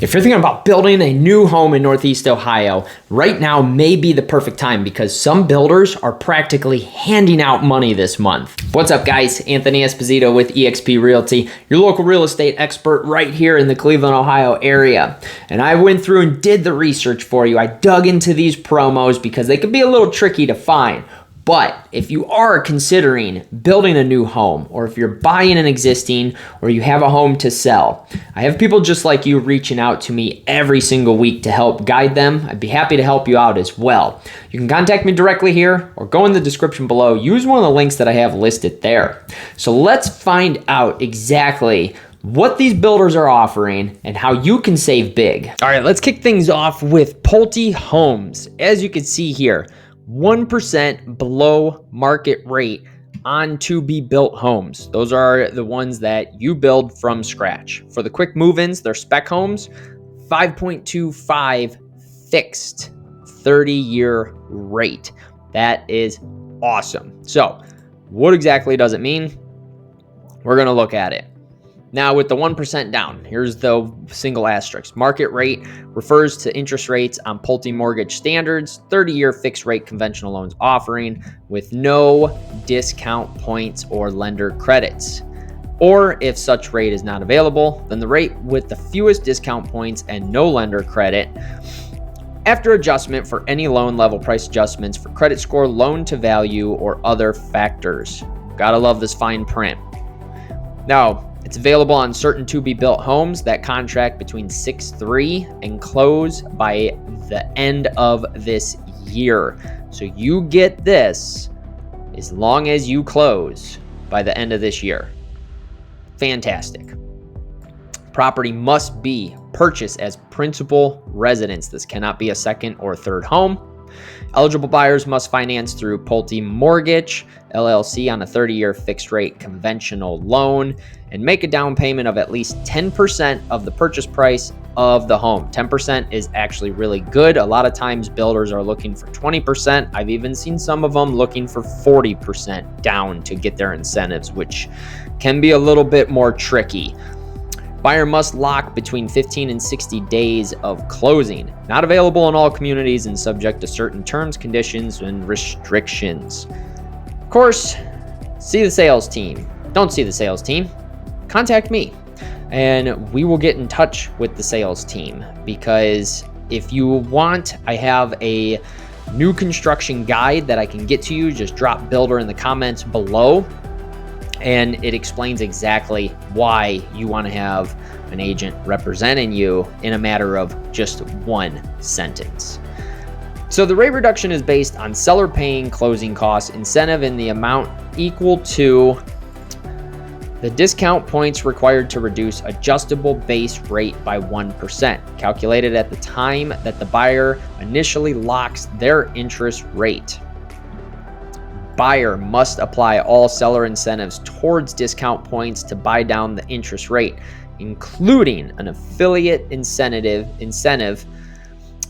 If you're thinking about building a new home in Northeast Ohio, right now may be the perfect time because some builders are practically handing out money this month. What's up, guys? Anthony Esposito with eXp Realty, your local real estate expert right here in the Cleveland, Ohio area. And I went through and did the research for you. I dug into these promos because they could be a little tricky to find. But if you are considering building a new home, or if you're buying an existing, or you have a home to sell, I have people just like you reaching out to me every single week to help guide them. I'd be happy to help you out as well. You can contact me directly here or go in the description below. Use one of the links that I have listed there. So let's find out exactly what these builders are offering and how you can save big. All right, let's kick things off with Pulte Homes. As you can see here, 1% below market rate on to-be-built homes. Those are the ones that you build from scratch. For the quick move-ins, they're spec homes, 5.25 fixed 30-year rate. That is awesome. So what exactly does it mean? We're going to look at it. Now, with the 1% down, here's the single asterisk. Market rate refers to interest rates on Pulte mortgage standards, 30-year fixed rate conventional loans offering with no discount points or lender credits. Or if such rate is not available, then the rate with the fewest discount points and no lender credit after adjustment for any loan level price adjustments for credit score, loan to value, or other factors. Gotta love this fine print. Now, it's available on certain to-be-built homes that contract between 6/3 and close by the end of this year. So you get this as long as you close by the end of this year. Fantastic. Property must be purchased as principal residence. This cannot be a second or third home. Eligible buyers must finance through Pulte Mortgage, LLC on a 30-year fixed rate conventional loan and make a down payment of at least 10% of the purchase price of the home. 10% is actually really good. A lot of times builders are looking for 20%. I've even seen some of them looking for 40% down to get their incentives, which can be a little bit more tricky. Buyer must lock between 15 and 60 days of closing. Not available in all communities and subject to certain terms, conditions, and restrictions. Of course, see the sales team. Don't see the sales team. Contact me and we will get in touch with the sales team, because if you want, I have a new construction guide that I can get to you. Just drop builder in the comments below. And it explains exactly why you want to have an agent representing you in a matter of just one sentence. So the rate reduction is based on seller paying closing costs incentive in the amount equal to the discount points required to reduce adjustable base rate by 1%, calculated at the time that the buyer initially locks their interest rate. Buyer must apply all seller incentives towards discount points to buy down the interest rate, including an affiliate incentive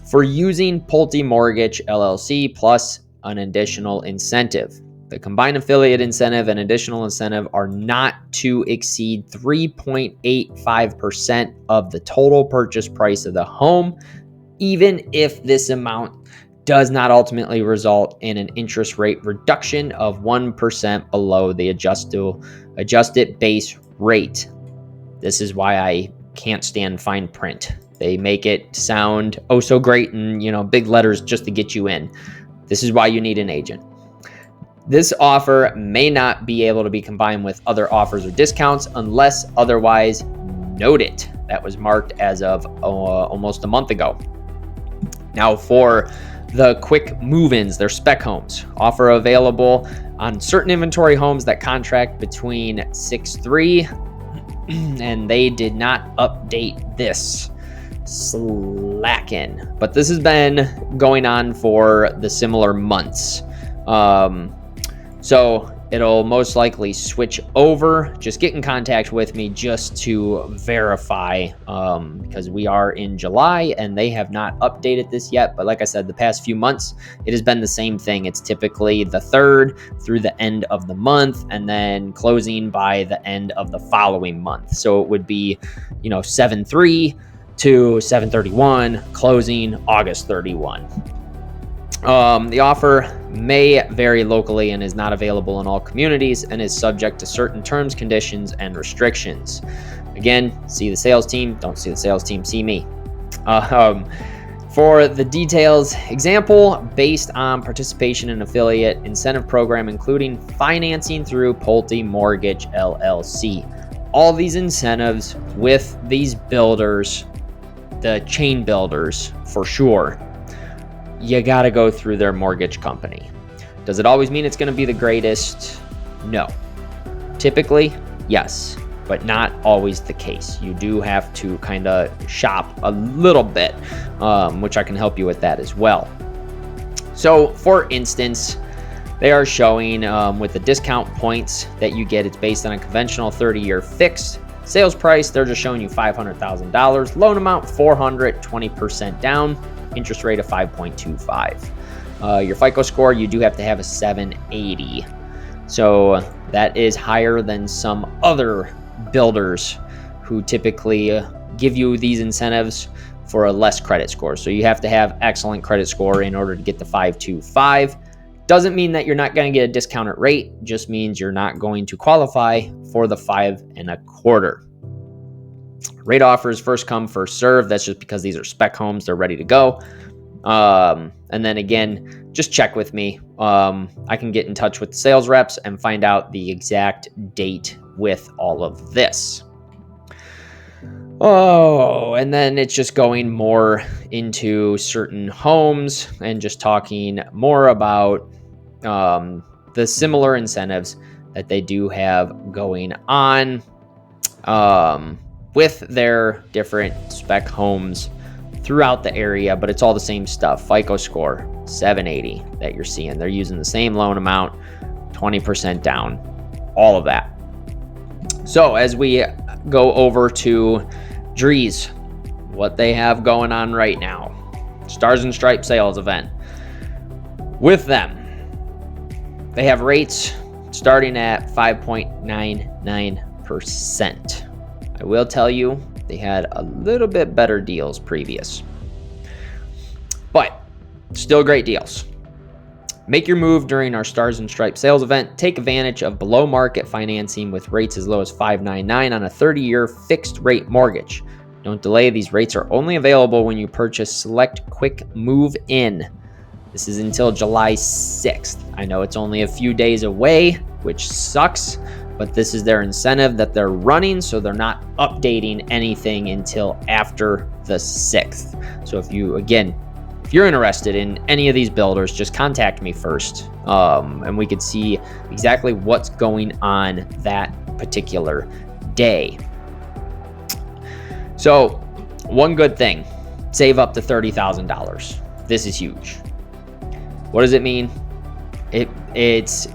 for using Pulte Mortgage LLC plus an additional incentive. The combined affiliate incentive and additional incentive are not to exceed 3.85% of the total purchase price of the home, even if this amount does not ultimately result in an interest rate reduction of 1% below the adjusted base rate. This is why I can't stand fine print. They make it sound oh so great and big letters just to get you in. This is why you need an agent. This offer may not be able to be combined with other offers or discounts unless otherwise noted. That was marked as of almost a month ago. Now for the quick move-ins, they're spec homes. Offer available on certain inventory homes that contract between 6/3, and they did not update this. Slacking. But this has been going on for the similar months. So it'll most likely switch over. Just get in contact with me just to verify, because we are in July and they have not updated this yet. But like I said, the past few months, it has been the same thing. It's typically the 3rd through the end of the month and then closing by the end of the following month. So it would be, 7/3 to 7/31, closing August 31. The offer may vary locally and is not available in all communities and is subject to certain terms, conditions, and restrictions. Again, see the sales team. Don't see the sales team, see me. For the details, example, based on participation in affiliate incentive program, including financing through Pulte Mortgage LLC. All these incentives with these builders, the chain builders for sure, you got to go through their mortgage company. Does it always mean it's going to be the greatest? No. Typically, yes, but not always the case. You do have to kind of shop a little bit, which I can help you with that as well. So, for instance, they are showing with the discount points that you get, it's based on a conventional 30-year fixed sales price. They're just showing you $500,000. Loan amount, $400,000, 20% down. Interest rate of 5.25. Your FICO score, you do have to have a 780. So that is higher than some other builders who typically give you these incentives for a less credit score. So you have to have excellent credit score in order to get the 525. Doesn't mean that you're not going to get a discounted rate, just means you're not going to qualify for the 5.25. Rate offers first come, first serve. That's just because these are spec homes. They're ready to go. And then again, just check with me. I can get in touch with the sales reps and find out the exact date with all of this. Oh, and then it's just going more into certain homes and just talking more about the similar incentives that they do have going on with their different spec homes throughout the area, but it's all the same stuff. FICO score, 780 that you're seeing. They're using the same loan amount, 20% down, all of that. So as we go over to Drees, what they have going on right now, Stars and Stripes sales event. With them, they have rates starting at 5.99%. I will tell you, they had a little bit better deals previous, but still great deals. Make your move during our Stars and Stripes sales event. Take advantage of below market financing with rates as low as 5.99 on a 30-year fixed rate mortgage. Don't delay. These rates are only available when you purchase select quick move in. This is until July 6th. I know it's only a few days away, which sucks, but this is their incentive that they're running, so they're not updating anything until after the 6th. So if you're interested in any of these builders, just contact me first, and we could see exactly what's going on that particular day. So one good thing, save up to $30,000. This is huge. What does it mean? It's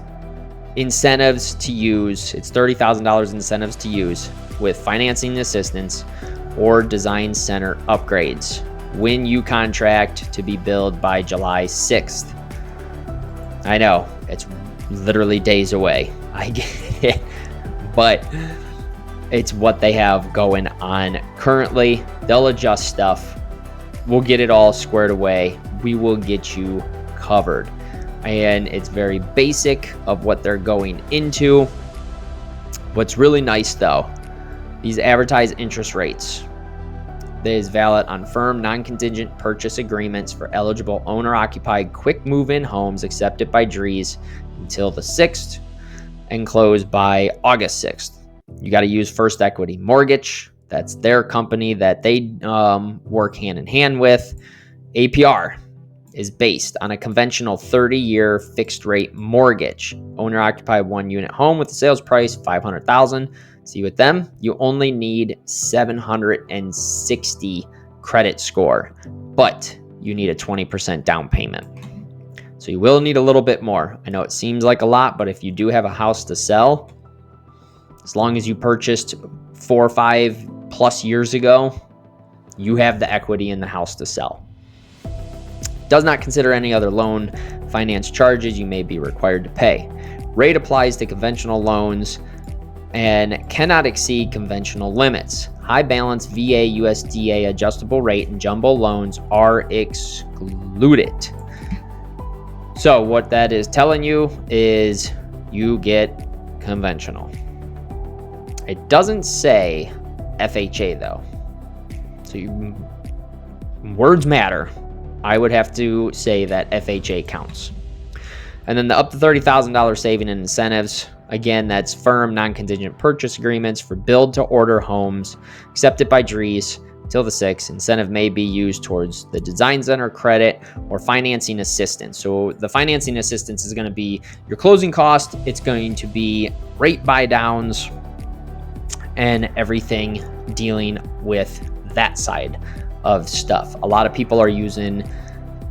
incentives to use. It's $30,000 incentives to use with financing assistance or design center upgrades when you contract to be billed by July 6th. I know, it's literally days away. I get it. But it's what they have going on currently. They'll adjust stuff. We'll get it all squared away. We will get you covered. And it's very basic of what they're going into. What's really nice though, these advertised interest rates. That is valid on firm non-contingent purchase agreements for eligible owner-occupied quick move-in homes accepted by Drees until the 6th and closed by August 6th. You got to use First Equity Mortgage. That's their company that they work hand in hand with. APR is based on a conventional 30-year fixed-rate mortgage. Owner-occupied one-unit home with a sales price $500,000. See, with them, you only need 760 credit score, but you need a 20% down payment. So you will need a little bit more. I know it seems like a lot, but if you do have a house to sell, as long as you purchased 4 or 5 plus years ago, you have the equity in the house to sell. Does not consider any other loan finance charges you may be required to pay. Rate applies to conventional loans and cannot exceed conventional limits. high balance VA USDA adjustable rate and jumbo loans are excluded. So what that is telling you is you get conventional. It doesn't say FHA though. So words matter. I would have to say that FHA counts. And then the up to $30,000 saving and incentives. Again, that's firm non-contingent purchase agreements for build-to-order homes accepted by Drees till the 6th. Incentive may be used towards the design center credit or financing assistance. So the financing assistance is going to be your closing cost. It's going to be rate buy downs and everything dealing with that side of stuff. A lot of people are using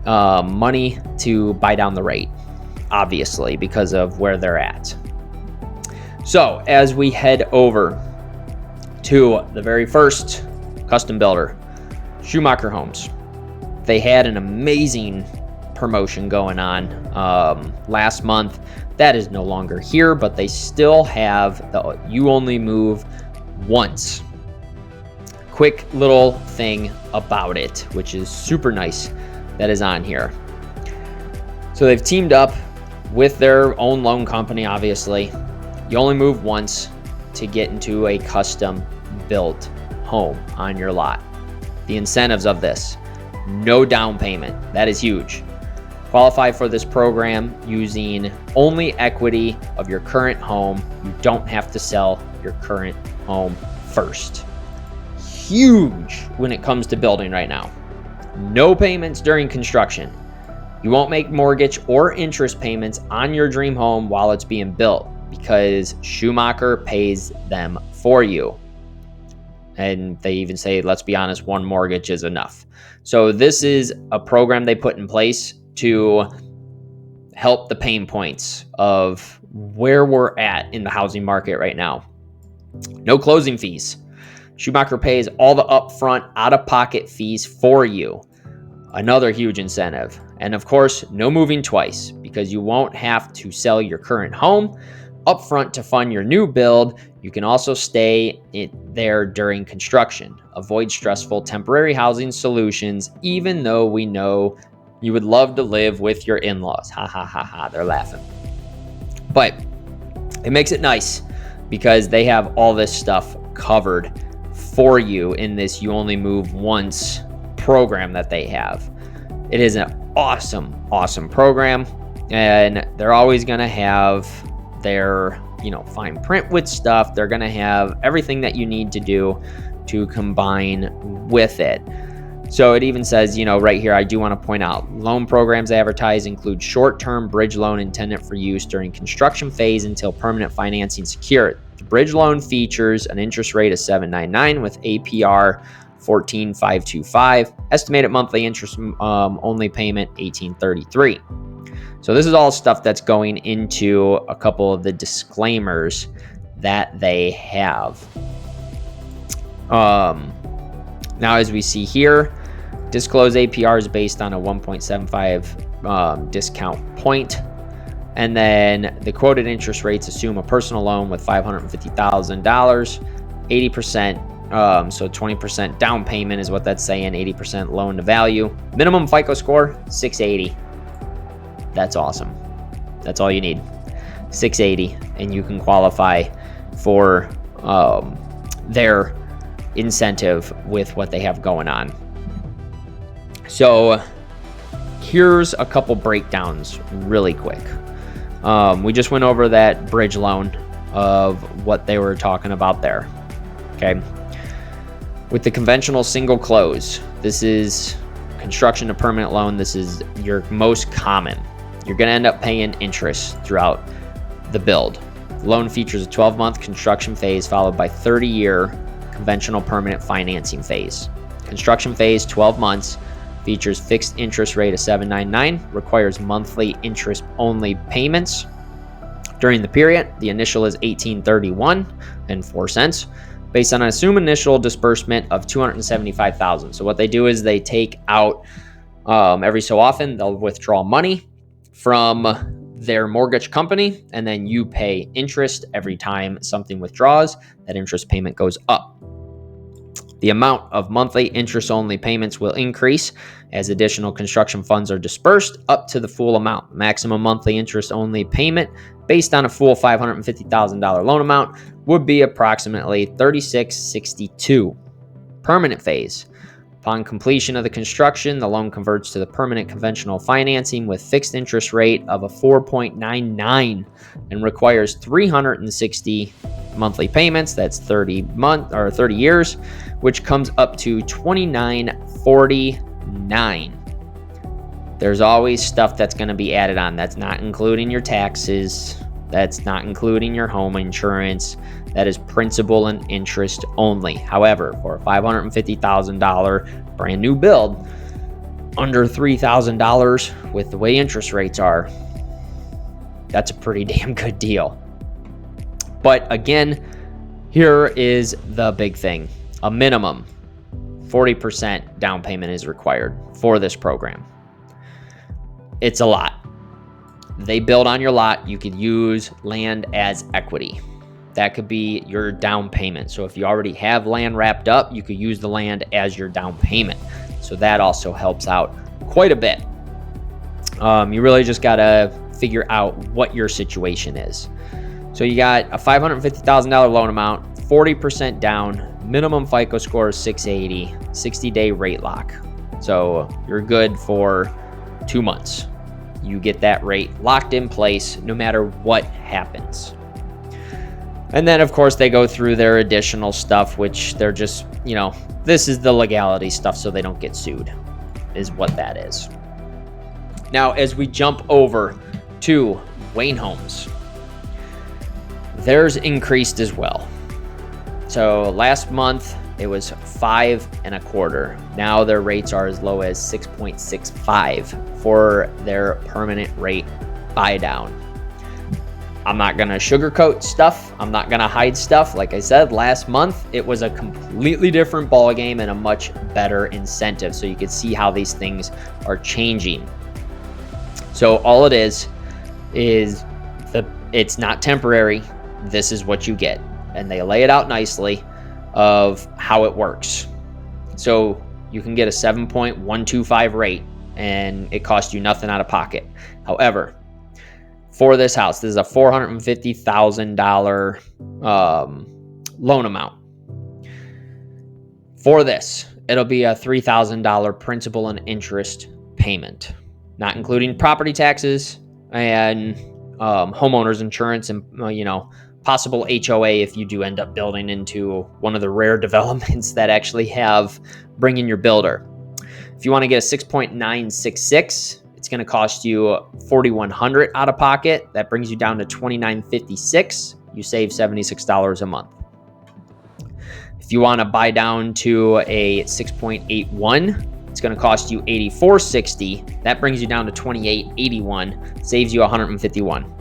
money to buy down the rate, obviously, because of where they're at. So as we head over to the very first custom builder, Schumacher Homes, they had an amazing promotion going on last month. That is no longer here, but they still have the you only move once. Quick little thing about it, which is super nice, that is on here. So they've teamed up with their own loan company, obviously. You only move once to get into a custom built home on your lot. The incentives of this: no down payment. That is huge. Qualify for this program using only equity of your current home. You don't have to sell your current home first. Huge when it comes to building right now. No payments during construction. You won't make mortgage or interest payments on your dream home while it's being built because Schumacher pays them for you. And they even say, let's be honest, one mortgage is enough. So this is a program they put in place to help the pain points of where we're at in the housing market right now. No closing fees. Schumacher pays all the upfront out-of-pocket fees for you. Another huge incentive. And of course, no moving twice, because you won't have to sell your current home upfront to fund your new build. You can also stay there during construction. Avoid stressful temporary housing solutions, even though we know you would love to live with your in-laws. Ha ha ha ha, they're laughing. But it makes it nice because they have all this stuff covered for you in this you only move once program that they have. It is an awesome program, and they're always going to have their fine print with stuff. They're going to have everything that you need to do to combine with it. So it even says, right here, I do want to point out, loan programs advertised include short-term bridge loan intended for use during construction phase until permanent financing secured. The bridge loan features an interest rate of 7.99 with APR 14.525. Estimated monthly interest only payment 18.33. So this is all stuff that's going into a couple of the disclaimers that they have. Now, as we see here, disclose APR is based on a 1.75 discount point. And then the quoted interest rates assume a personal loan with $550,000, 80%, so 20% down payment is what that's saying, 80% loan to value. Minimum FICO score, 680. That's awesome. That's all you need, 680, and you can qualify for their incentive with what they have going on. So here's a couple breakdowns really quick. We just went over that bridge loan of what they were talking about there. Okay. With the conventional single close, this is construction to permanent loan. This is your most common. You're going to end up paying interest throughout the build. Loan features a 12-month construction phase followed by 30-year conventional permanent financing phase. Construction phase, 12 months, features fixed interest rate of 7.99, requires monthly interest only payments. During the period, the initial is $18.31.04 based on an assumed initial disbursement of $275,000. So what they do is they take out every so often, they'll withdraw money from their mortgage company, and then you pay interest every time something withdraws. That interest payment goes up. The amount of monthly interest-only payments will increase as additional construction funds are dispersed up to the full amount. Maximum monthly interest-only payment based on a full $550,000 loan amount would be approximately $36.62. Permanent phase. Upon completion of the construction, the loan converts to the permanent conventional financing with fixed interest rate of a 4.99 and requires 360 monthly payments. That's 30 years, which comes up to $29.49. There's always stuff that's going to be added on. That's not including your taxes. That's not including your home insurance. That is principal and interest only. However, for a $550,000 brand new build, under $3,000 with the way interest rates are, that's a pretty damn good deal. But again, here is the big thing. A minimum 40% down payment is required for this program. It's a lot. They build on your lot. You could use land as equity. That could be your down payment. So if you already have land wrapped up, you could use the land as your down payment. So that also helps out quite a bit. You really just got to figure out what your situation is. So you got a $550,000 loan amount, 40% down, minimum FICO score is 680, 60-day rate lock. So you're good for 2 months. You get that rate locked in place no matter what happens. And then, of course, they go through their additional stuff, which they're just, this is the legality stuff so they don't get sued, is what that is. Now, as we jump over to Wayne Homes, theirs increased as well. So last month, it was 5.25. Now their rates are as low as 6.65 for their permanent rate buy down. I'm not going to sugarcoat stuff. I'm not going to hide stuff. Like I said, last month, it was a completely different ballgame and a much better incentive. So you can see how these things are changing. So all it is it's not temporary. This is what you get. And they lay it out nicely of how it works. So you can get a 7.125 rate and it costs you nothing out of pocket. However, for this house, this is a $450,000 loan amount. For this, it'll be a $3,000 principal and interest payment, not including property taxes and homeowners insurance and possible HOA if you do end up building into one of the rare developments that actually have bring in your builder. If you want to get a 6.966, it's going to cost you $4,100 out of pocket. That brings you down to $2,956. You save $76 a month. If you want to buy down to a 6.81, it's going to cost you $84.60. That brings you down to $28.81. Saves you $151.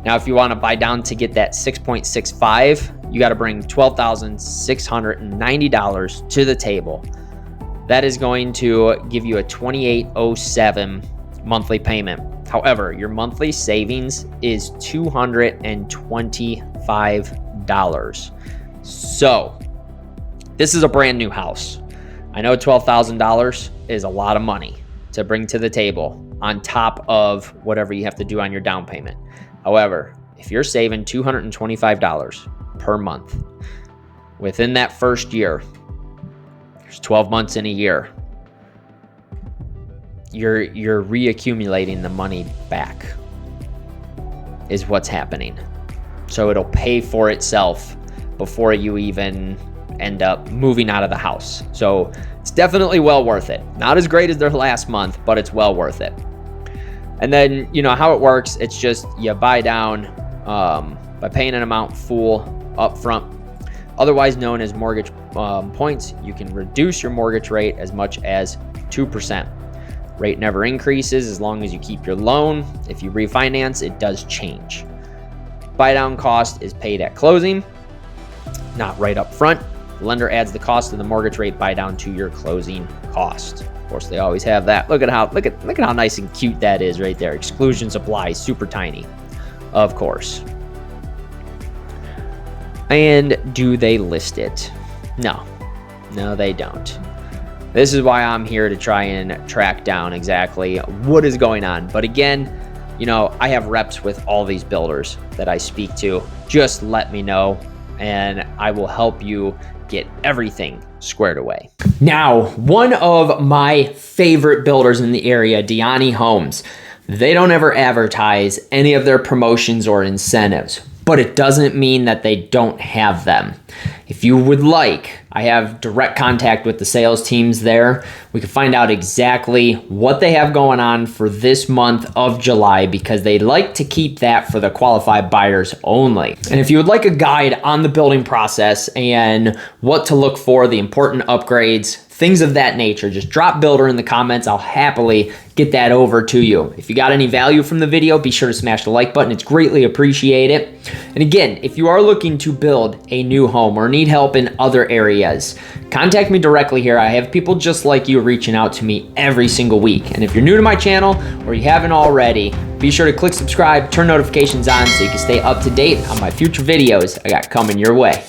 Now, if you want to buy down to get that 6.65, you got to bring $12,690 to the table. That is going to give you a $28.07 monthly payment. However, your monthly savings is $225. So, this is a brand new house. I know $12,000 is a lot of money to bring to the table on top of whatever you have to do on your down payment. However, if you're saving $225 per month within that first year, there's 12 months in a year, you're reaccumulating the money back is what's happening. So it'll pay for itself before you even end up moving out of the house. So it's definitely well worth it. Not as great as their last month, but it's well worth it. And then, how it works, it's just you buy down by paying an amount full up front, otherwise known as mortgage points. You can reduce your mortgage rate as much as 2%. Rate never increases as long as you keep your loan. If you refinance, it does change. Buy down cost is paid at closing, not right up front. The lender adds the cost of the mortgage rate buy down to your closing cost. Of course, they always have that. Look at how nice and cute that is right there. Exclusions apply, super tiny, of course. And do they list it? No. No, they don't. This is why I'm here to try and track down exactly what is going on. But again, you know, I have reps with all these builders that I speak to. Just let me know and I will help you get everything squared away. Now, one of my favorite builders in the area, Diyanni Homes, they don't ever advertise any of their promotions or incentives, but it doesn't mean that they don't have them. If you would like, I have direct contact with the sales teams there. We can find out exactly what they have going on for this month of July because they like to keep that for the qualified buyers only. And if you would like a guide on the building process and what to look for, the important upgrades, things of that nature, just drop builder in the comments. I'll happily get that over to you. If you got any value from the video, be sure to smash the like button. It's greatly appreciated. And again, if you are looking to build a new home or need help in other areas, contact me directly here. I have people just like you reaching out to me every single week. And if you're new to my channel or you haven't already, be sure to click subscribe, turn notifications on so you can stay up to date on my future videos I got coming your way.